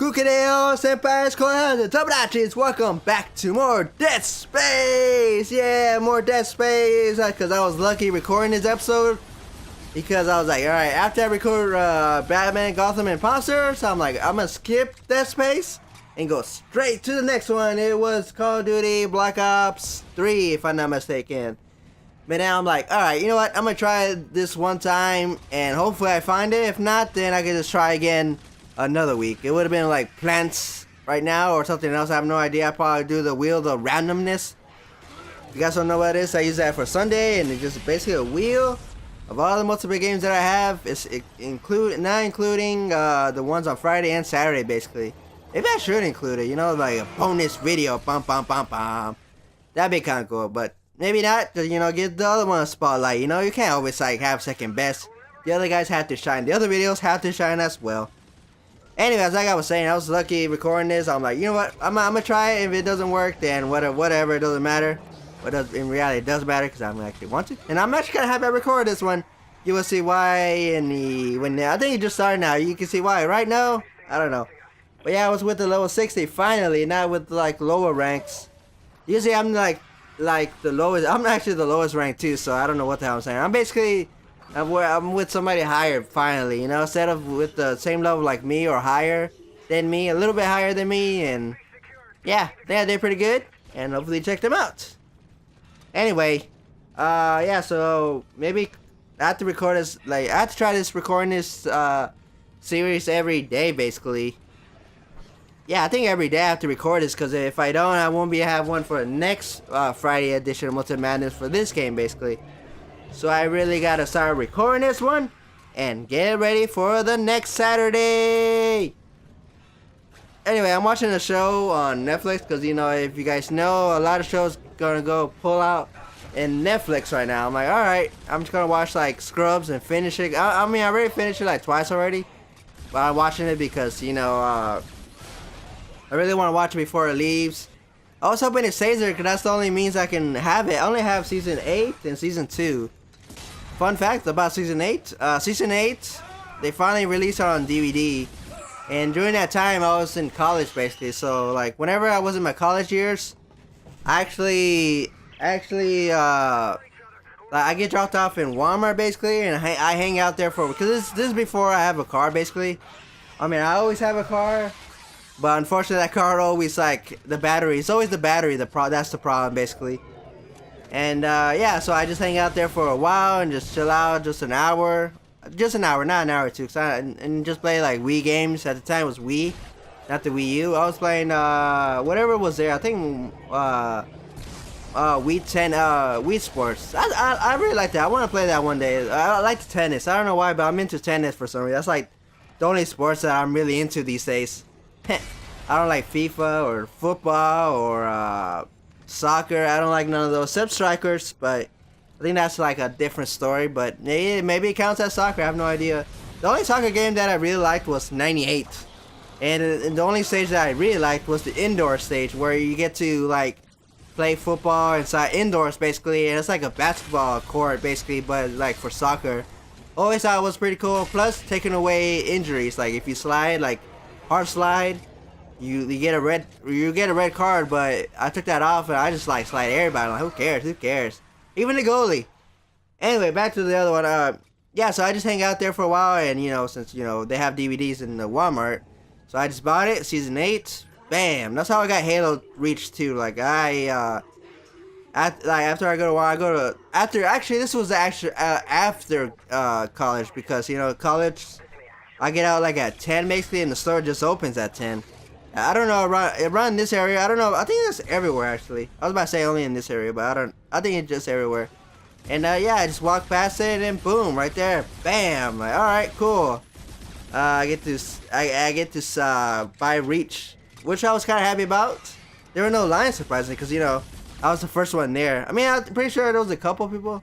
Kukaneo Senpai's Koyans, Tomodachi, welcome back to more Dead Space! Yeah, more Dead Space, because I was lucky recording this episode, because I was like, alright, after I record Batman, Gotham, and Imposter, so I'm like, I'm gonna skip Dead Space, and go straight to the next one. It was Call of Duty Black Ops 3, if I'm not mistaken. But now I'm like, alright, you know what, I'm gonna try this one time, and hopefully I find it. If not, then I can just try again another week. It would have been like Plants right now or something else. I have no idea. I probably do the wheel of randomness. If you guys don't know what it is, I use that for Sunday, and it's just basically a wheel of all the multiplayer games that I have. Not including the ones on Friday and Saturday, basically. Maybe I should include it, you know, like a bonus video, bum. That'd be kind of cool, but maybe not, cause, you know, give the other one a spotlight. You know, you can't always like have second best. The other guys have to shine. The other videos have to shine as well. Anyways, like I was saying, I was lucky recording this. I'm like, you know what? I'm gonna try it. If it doesn't work, then whatever. It doesn't matter. But in reality, it does matter because I'm actually want to. And I'm actually gonna have I record this one. You will see why I think it just started now. You can see why. Right now, I don't know. But yeah, I was with the level 60 finally, not with like lower ranks. Usually I'm like the lowest. I'm actually the lowest rank too, so I don't know what the hell I'm saying. I'm with somebody higher finally, you know, instead of with the same level like me or higher than me, a little bit higher than me, and yeah, they're pretty good, and hopefully check them out. Anyway, yeah, so maybe I have to record this, like, I have to try recording this series every day, basically. Yeah, I think every day I have to record this, because if I don't, I won't be have one for the next Friday edition of Multi Madness for this game, basically. So I really gotta start recording this one and get ready for the next Saturday. Anyway, I'm watching a show on Netflix because, you know, if you guys know, a lot of shows gonna go pull out in Netflix right now. I'm like, alright, I'm just gonna watch like Scrubs and finish it. I mean, I already finished it like twice already, but I'm watching it because, you know, I really want to watch it before it leaves. I was hoping it stays there because that's the only means I can have it. I only have season 8 and season 2. Fun fact about season 8. Season 8, they finally released it on DVD. And during that time, I was in college basically. So like whenever I was in my college years, I I get dropped off in Walmart basically, and I hang out there for, because this is before I have a car basically. I mean, I always have a car, but unfortunately that car always like the battery. It's always the battery. That's the problem basically. And yeah, so I just hang out there for a while and just chill out, just an hour, not an hour or two, and just play like Wii games. At the time it was Wii, not the Wii U. I was playing whatever was there. I think Wii Sports. I really like that. I want to play that one day. I like the tennis. I don't know why, but I'm into tennis for some reason. That's like the only sports that I'm really into these days. I don't like FIFA or football or soccer. I don't like none of those, except strikers, but I think that's like a different story. But maybe it counts as soccer. I have no idea. The only soccer game that I really liked was 98, and the only stage that I really liked was the indoor stage, where you get to like play football inside indoors basically, and it's like a basketball court basically, but like for soccer. Always thought it was pretty cool. Plus taking away injuries. Like if you slide, like hard slide, you get a red card, but I took that off and I just like slide everybody. I'm like, who cares? Even the goalie. Anyway, back to the other one. Yeah, so I just hang out there for a while, and you know, since you know they have DVDs in the Walmart, so I just bought it. Season 8, bam. That's how I got Halo Reach 2. Like after I go to actually this was after college, because you know college, I get out like at 10 basically, and the store just opens at 10. I don't know, around this area, I don't know, I think it's everywhere actually. I was about to say only in this area, but I think it's just everywhere. And yeah, I just walk past it and boom, right there, bam, like alright, cool. I get to buy Reach, which I was kind of happy about. There were no lines surprisingly, because you know, I was the first one there. I mean, I'm pretty sure there was a couple people.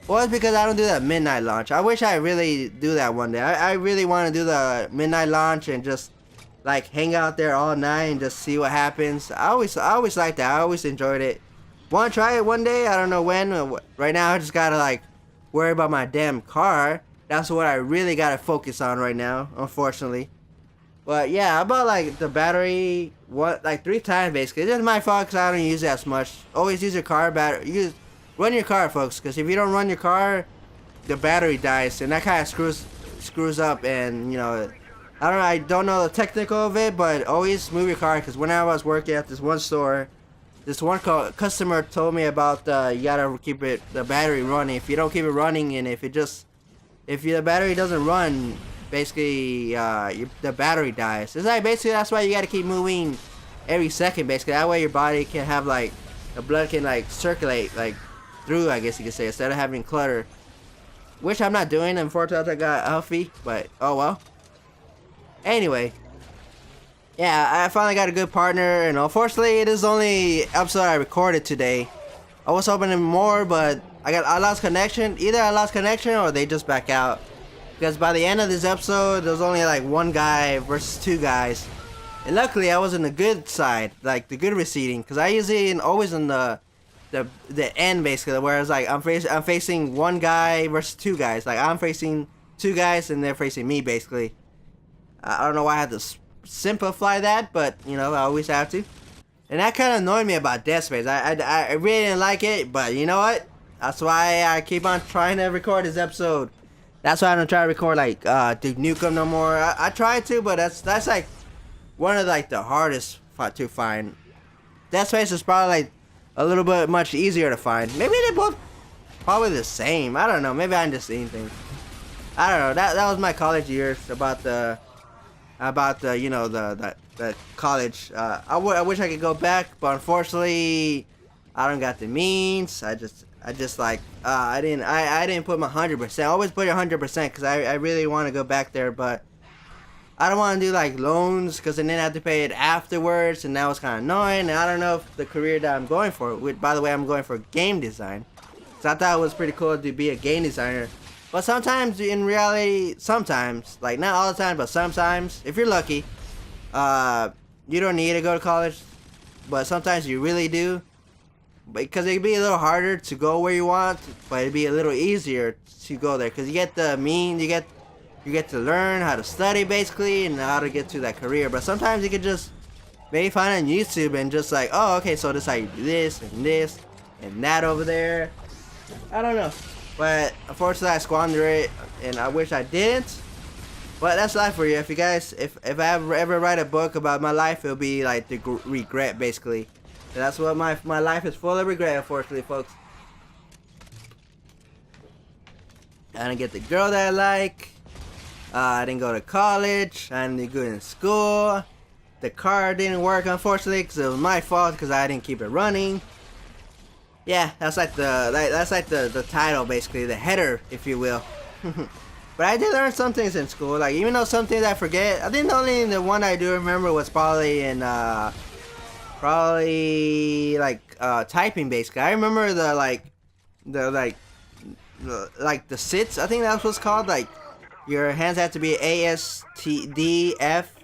Well, it's because I don't do that midnight launch. I wish I really do that one day. I really want to do the midnight launch and just like hang out there all night and just see what happens. I always liked that. I always enjoyed it. Want to try it one day? I don't know when. Right now I just gotta like worry about my damn car. That's what I really gotta focus on right now, unfortunately. But yeah, I bought like the battery like 3 times basically. It's just my fault because I don't use it as much. Always use your car battery. Run your car, folks, because if you don't run your car, the battery dies, and that kind of screws up. And you know, I don't know the technical of it, but always move your car. Because when I was working at this one store, this one customer told me about you gotta keep the battery running. If you don't keep it running, and if the battery doesn't run, basically the battery dies. It's like basically that's why you gotta keep moving every second. Basically, that way your body can have like the blood can like circulate like through, I guess you could say, instead of having clutter. Which I'm not doing. Unfortunately, I got healthy, but oh well. Anyway, yeah, I finally got a good partner, and unfortunately, it is the only episode I recorded today. I was hoping for more, but I lost connection. Either I lost connection or they just back out. Because by the end of this episode, there was only like one guy versus 2 guys. And luckily, I was in the good side, like the good receiving. Because I usually always in the end, basically, where it's like I'm facing one guy versus 2 guys. Like I'm facing 2 guys and they're facing me, basically. I don't know why I had to simplify that, but you know, I always have to. And that kind of annoyed me about Dead Space. I really didn't like it, but you know what? That's why I keep on trying to record this episode. That's why I don't try to record like Duke Nukem no more. I tried to, but that's like one of like the hardest to find. Dead Space is probably like a little bit much easier to find. Maybe they're both probably the same. I don't know. Maybe I'm just seeing things. I don't know. That was my college years about the you know the college. I wish I could go back, but unfortunately, I don't got the means. I just like I didn't put my 100%. Always put your 100% because I really want to go back there, but I don't want to do like loans because then I have to pay it afterwards, and that was kind of annoying. And I don't know if the career that I'm going for. By the way, I'm going for game design, so I thought it was pretty cool to be a game designer. But sometimes, in reality, sometimes, like not all the time, but sometimes, if you're lucky, you don't need to go to college, but sometimes you really do. Because it'd be a little harder to go where you want, but it'd be a little easier to go there. Because you get you get to learn how to study basically, and how to get to that career. But sometimes you could just maybe find on YouTube and just like, oh, okay, so this is how you do this and that over there. I don't know. But unfortunately, I squandered it, and I wish I didn't. But that's life for you. If you guys, if I ever write a book about my life, it'll be like the regret, basically. And that's what my life is full of regret, unfortunately, folks. I didn't get the girl that I like. I didn't go to college. I didn't do good in school. The car didn't work, unfortunately, because it was my fault because I didn't keep it running. Yeah, that's like the title, basically, the header, if you will. But I did learn some things in school, like even though some things I forget. I think the one I do remember was probably in typing, basically. I remember the sits. I think that's what's called. Like your hands have to be A S T D F.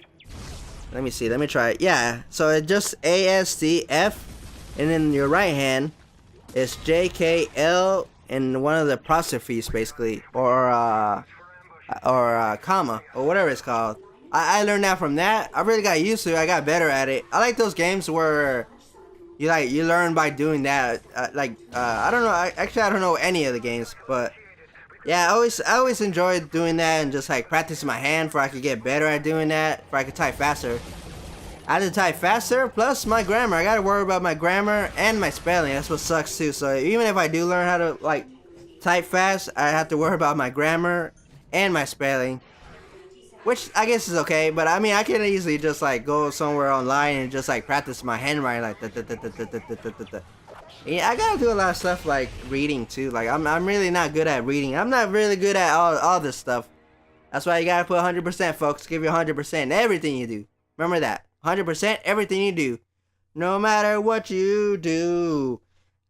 Let me see. Let me try it. Yeah. So it's just A S T F, and then your right hand is J K L and one of the apostrophes, basically, or comma or whatever it's called. I learned that from that. I really got used to it. I got better at it. I like those games where you learn by doing that. I don't know. I don't know any of the games, but yeah, I always enjoyed doing that and just like practicing my hand for I could get better at doing that, for I could type faster. I had to type faster, plus my grammar. I gotta worry about my grammar and my spelling. That's what sucks too. So even if I do learn how to like type fast, I have to worry about my grammar and my spelling, which I guess is okay. But I mean, I can easily just like go somewhere online and just like practice my handwriting, like yeah, I gotta do a lot of stuff like reading too. Like I'm really not good at reading. I'm not really good at all this stuff. That's why you gotta put 100%, folks. Give you 100% in everything you do. Remember that. 100% everything you do. No matter what you do,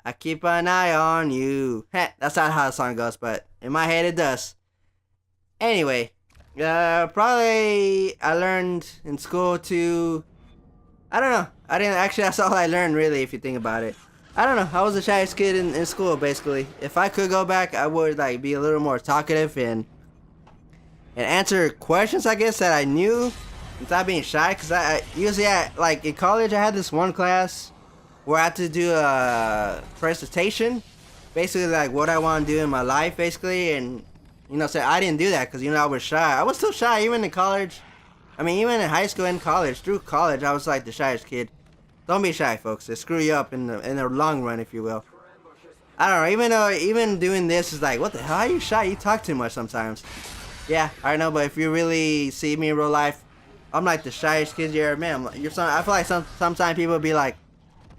I keep an eye on you. That's not how the song goes, but in my head it does. Anyway, probably I learned in school to, I don't know. I didn't actually. That's all I learned really, if you think about it. I don't know. I was the shyest kid in school, basically. If I could go back, I would like be a little more talkative and answer questions, I guess, that I knew. Stop being shy, because I usually, like, in college, I had this one class where I had to do a presentation, basically, like, what I want to do in my life, basically, and, you know, so I didn't do that, because, you know, I was shy. I was still shy, even in college. I mean, even in high school and college, through college, I was, like, the shyest kid. Don't be shy, folks. They screw you up in the long run, if you will. I don't know, even doing this is like, what the hell, are you shy? You talk too much sometimes. Yeah, I know, but if you really see me in real life, I'm like the shyest kid you ever met. I feel like sometimes people be like,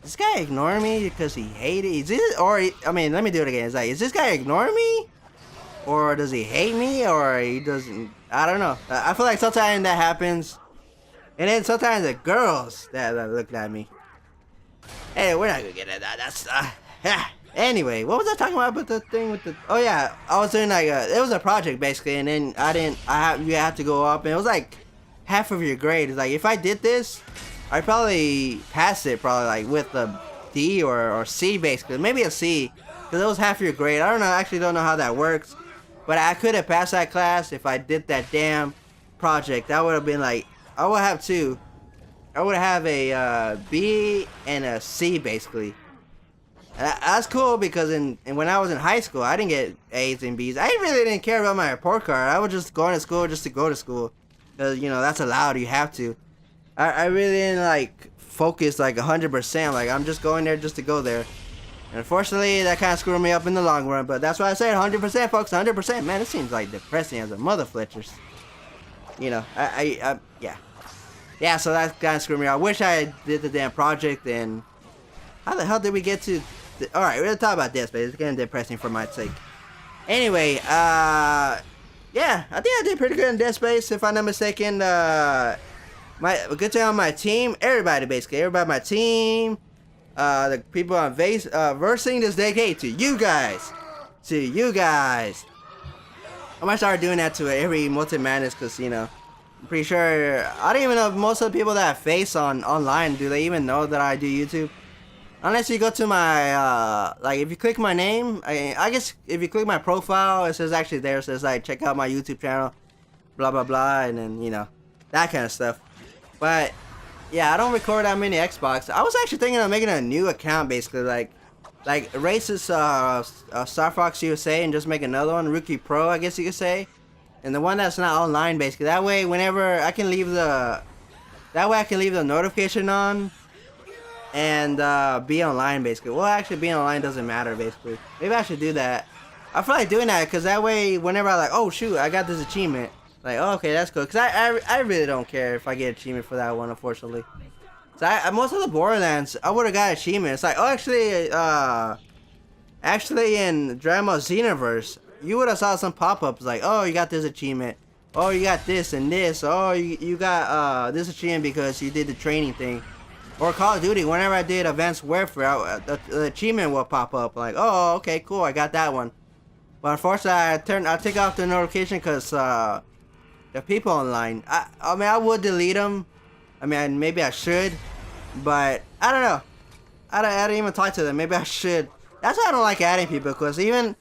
this guy ignoring me because he hated me? I mean, let me do it again. It's like, is this guy ignoring me? Or does he hate me? Or he doesn't, I don't know. I feel like sometimes that happens. And then sometimes the girls that look at me. Hey, we're not gonna get into that. That's, yeah. Anyway, what was I talking about the thing with the... Oh, yeah. I was doing, like, it was a project, basically. And then you have to go up. And it was, like, half of your grade. It's like, if I did this, I'd probably pass it, like, with a D or C, basically. Maybe a C. Because it was half your grade. I actually don't know how that works. But I could have passed that class if I did that damn project. That would have been, like... I would have two. I would have a B and a C, basically. That's cool because when I was in high school, I didn't get A's and B's. I really didn't care about my report card. I was just going to school just to go to school. Because, you know, that's allowed. You have to. I really didn't, like, focus, like, 100%. Like, I'm just going there just to go there. And unfortunately, that kind of screwed me up in the long run. But that's why I said 100%, folks. 100%. Man, it seems, like, depressing as a mother fletchers. You know, yeah. Yeah, so that kind of screwed me up. I wish I did the damn project, and how the hell did we get to... Alright, we're gonna talk about this, but it's getting depressing for my sake. Anyway, yeah, I think I did pretty good in Dead Space, if I'm not mistaken. Good job on my team. Everybody, basically. Everybody on my team. The people on versing this decade to you guys. To you guys. I might start doing that to every Multi-Madness, because, you know, I'm pretty sure... I don't even know if most of the people that I face online, do they even know that I do YouTube? Unless you go to my, like, if you click my name, I guess if you click my profile, it says actually there, it says, like, check out my YouTube channel, blah, blah, blah, and then, you know, that kind of stuff. But, yeah, I don't record that many Xbox. I was actually thinking of making a new account, basically, like erase this, Star Fox USA and just make another one, Rookie Pro, I guess you could say. And the one that's not online, basically. That way, whenever I can leave the notification on, and be online, basically. Well, actually, being online doesn't matter, basically. Maybe I should do that. I feel like doing that because that way, whenever I'm like, oh shoot, I got this achievement, like, oh, okay, that's cool. Because I really don't care if I get achievement for that one, unfortunately. So most of the Borderlands, I would have got achievement. It's like, oh, actually in Dragon Ball Xenoverse, you would have saw some pop-ups like, oh, you got this achievement. Oh, you got this and this. Oh, you got this achievement because you did the training thing. Or Call of Duty, whenever I did Advanced Warfare, the achievement will pop up. Like, oh, okay, cool, I got that one. But unfortunately, I take off the notification because the people online. I mean, I would delete them. I mean, maybe I should. But, I don't know. I don't even talk to them. Maybe I should. That's why I don't like adding people. Because even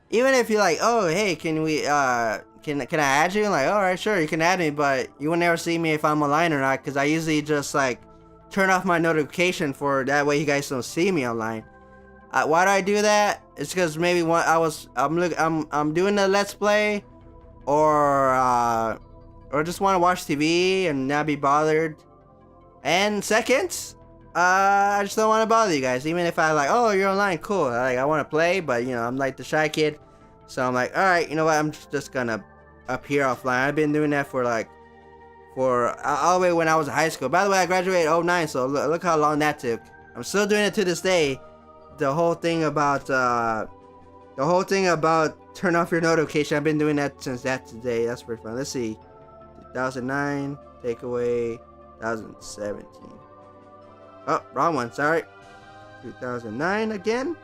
if you're like, oh, hey, can we, can I add you? Like, alright, sure, you can add me. But you will never see me if I'm online or not. Because I usually just, like, turn off my notification for that way you guys don't see me online. Why do I do that? It's because maybe I'm doing a let's play, or just want to watch TV and not be bothered. And second, I just don't want to bother you guys. Even if I like, oh, you're online, cool. Like, I want to play, but you know, I'm like the shy kid, so I'm like, all right, you know what? I'm just gonna appear offline. I've been doing that for all the way when I was in high school. By the way, I graduated in 09, so look how long that took. I'm still doing it to this day. The whole thing about turn off your notification. I've been doing that since that day. That's pretty fun. Let's see. 2009, take away 2017. Oh, wrong one. Sorry. 2009 again.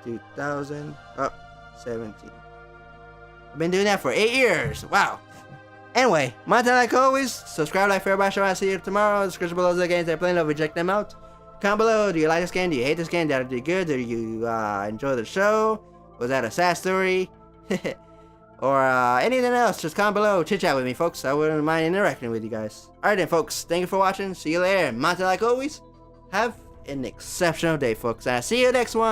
2017. I've been doing that for 8 years. Wow. Anyway, my time like always, subscribe, like, favorite, show. I'll see you tomorrow. Description below the games I'm playing, over, check them out. Comment below, do you like this game? Do you hate this game? Did I do good? Do you enjoy the show? Was that a sad story? or anything else, just comment below, chit chat with me, folks. I wouldn't mind interacting with you guys. Alright then, folks, thank you for watching. See you later. Monty, like always, have an exceptional day, folks. And I'll see you next one.